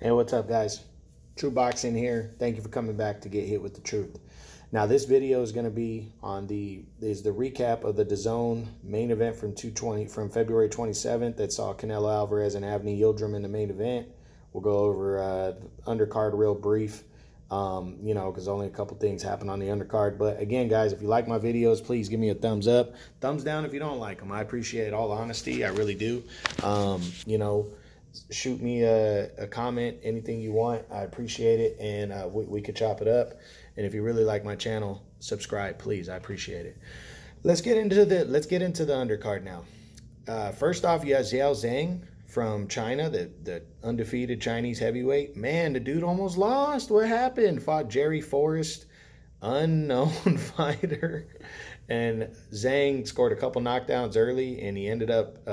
Hey, what's up, guys? True Boxing here. Thank you for coming back to get hit with the truth. Now, this video is going to be on the recap of the DAZN main event from February 27th that saw Canelo Alvarez and Yildrim in the main event. We'll go over undercard real brief, because only a couple things happen on the undercard. But again, guys, if you like my videos, please give me a thumbs up. Thumbs down if you don't like them. I appreciate all honesty. I really do. Shoot me a comment, anything you want. I appreciate it, and we could chop it up. And if you really like my channel, subscribe, please. I appreciate it. Let's get into the undercard now. First off, you have DAZN from China, the undefeated Chinese heavyweight. Man, the dude almost lost. What happened? Fought Jerry Forrest, unknown fighter. And Zhang scored a couple knockdowns early, and he ended up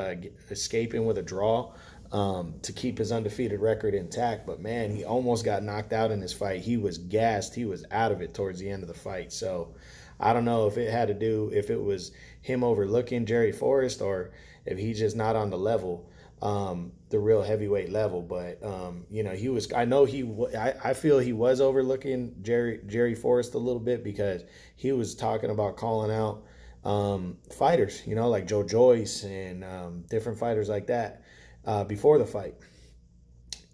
escaping with a draw to keep his undefeated record intact. But man, he almost got knocked out in this fight. He was gassed. He was out of it towards the end of the fight. So I don't know if it was him overlooking Jerry Forrest or if he's just not on the level, the real heavyweight level. But he was. I feel he was overlooking Jerry Forrest a little bit, because he was talking about calling out fighters, like Joe Joyce and different fighters like that before the fight.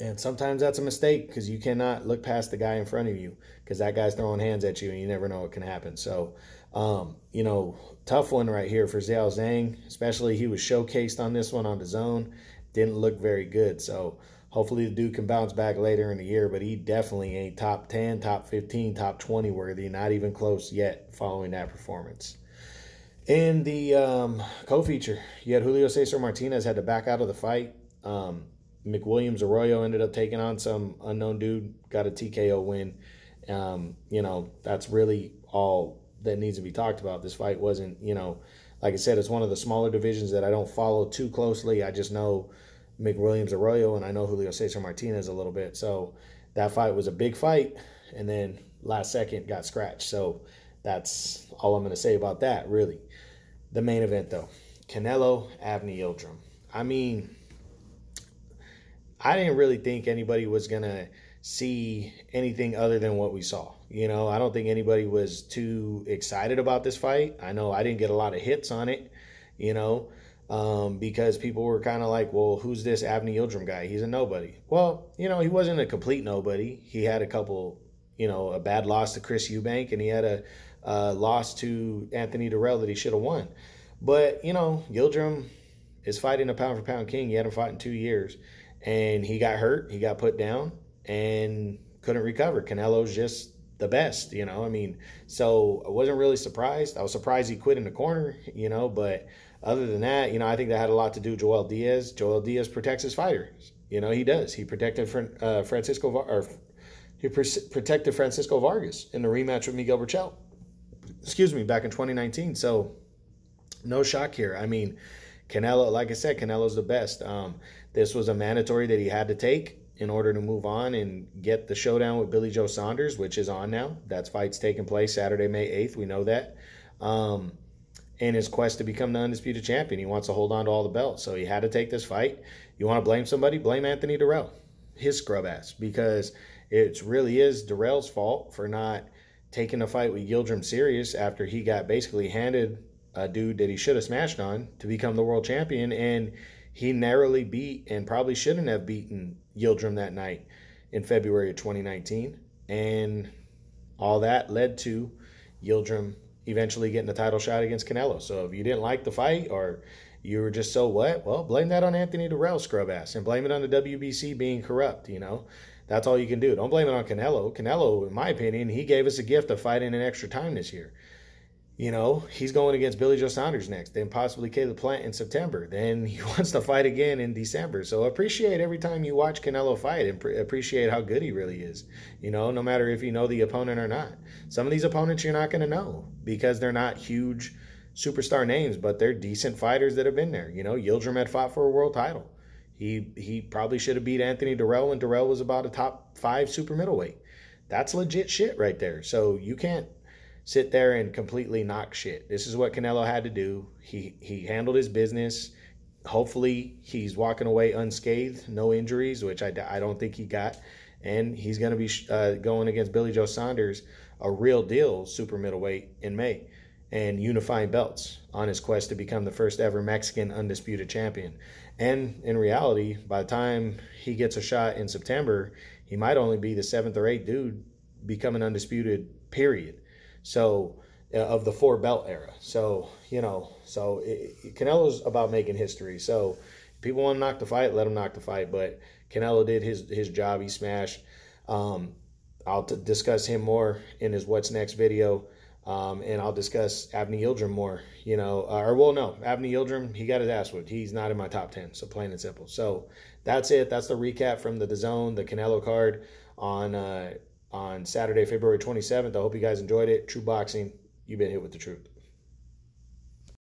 And sometimes that's a mistake, because you cannot look past the guy in front of you, because that guy's throwing hands at you and you never know what can happen. So, tough one right here for DAZN, especially he was showcased on this one on DAZN. Didn't look very good. So hopefully the dude can bounce back later in the year, but he definitely ain't top 10, top 15, top 20 worthy, not even close yet following that performance. In the co-feature, you had Julio Cesar Martinez had to back out of the fight. McWilliams Arroyo ended up taking on some unknown dude, got a TKO win. That's really all that needs to be talked about. This fight wasn't, like I said, it's one of the smaller divisions that I don't follow too closely. I just know McWilliams Arroyo, and I know Julio Cesar Martinez a little bit. So that fight was a big fight, and then last second got scratched. So that's all I'm going to say about that, really. The main event, though, Canelo Yildrim. I mean, I didn't really think anybody was going to see anything other than what we saw. I don't think anybody was too excited about this fight. I know I didn't get a lot of hits on it, because people were kind of like, well, who's this Yildrim guy? He's a nobody. Well, he wasn't a complete nobody. He had a couple, a bad loss to Chris Eubank, and he had a loss to Anthony Durrell that he should have won. But, Yildrim is fighting a pound-for-pound king. He hadn't fought in 2 years. And he got hurt. He got put down and couldn't recover. Canelo's just the best, So I wasn't really surprised. I was surprised he quit in the corner, But other than that, I think that had a lot to do with Joel Diaz. Joel Diaz protects his fighters. He does. He protected Francisco Vargas in the rematch with Miguel Berchelt. Back in 2019. So no shock here. Canelo, like I said, Canelo's the best. This was a mandatory that he had to take in order to move on and get the showdown with Billy Joe Saunders, which is on now. That fight's taking place Saturday, May 8th. We know that. In his quest to become the undisputed champion, he wants to hold on to all the belts. So he had to take this fight. You want to blame somebody? Blame Anthony Durrell, his scrub ass, because it really is Durrell's fault for not taking a fight with Yildrim serious after he got basically handed a dude that he should have smashed on to become the world champion, and he narrowly beat and probably shouldn't have beaten Yildrim that night in February of 2019. And all that led to Yildrim eventually getting the title shot against Canelo. So if you didn't like the fight, or you were just so what, well, blame that on Anthony Durrell, scrub ass, and blame it on the WBC being corrupt, That's all you can do. Don't blame it on Canelo. Canelo, in my opinion, he gave us a gift of fighting in extra time this year. He's going against Billy Joe Saunders next, then possibly Caleb Plant in September. Then he wants to fight again in December. So appreciate every time you watch Canelo fight, and appreciate how good he really is. No matter if you know the opponent or not. Some of these opponents you're not going to know, because they're not huge superstar names, but they're decent fighters that have been there. Yildrim had fought for a world title. He probably should have beat Anthony Durrell when Durrell was about a top 5 super middleweight. That's legit shit right there. So you can't sit there and completely knock shit. This is what Canelo had to do. He handled his business. hopefully he's walking away unscathed, no injuries, which I don't think he got. And he's going to be going against Billy Joe Saunders, a real deal super middleweight, in May, and unifying belts on his quest to become the first ever Mexican undisputed champion. And in reality, by the time he gets a shot in September, he might only be the 7th or 8th dude becoming undisputed, period. So, of the 4-belt era. So, you know, Canelo's about making history. So, if people want to knock the fight, let him knock the fight. But Canelo did his job. He smashed. I'll discuss him more in his What's Next video. And I'll discuss Avni Yildrim more, you know, Avni Yildrim, he got his ass whipped. He's not in my top 10, so plain and simple. So that's it. That's the recap from the DAZN, the Canelo card on Saturday, February 27th. I hope you guys enjoyed it. True Boxing, you've been hit with the truth.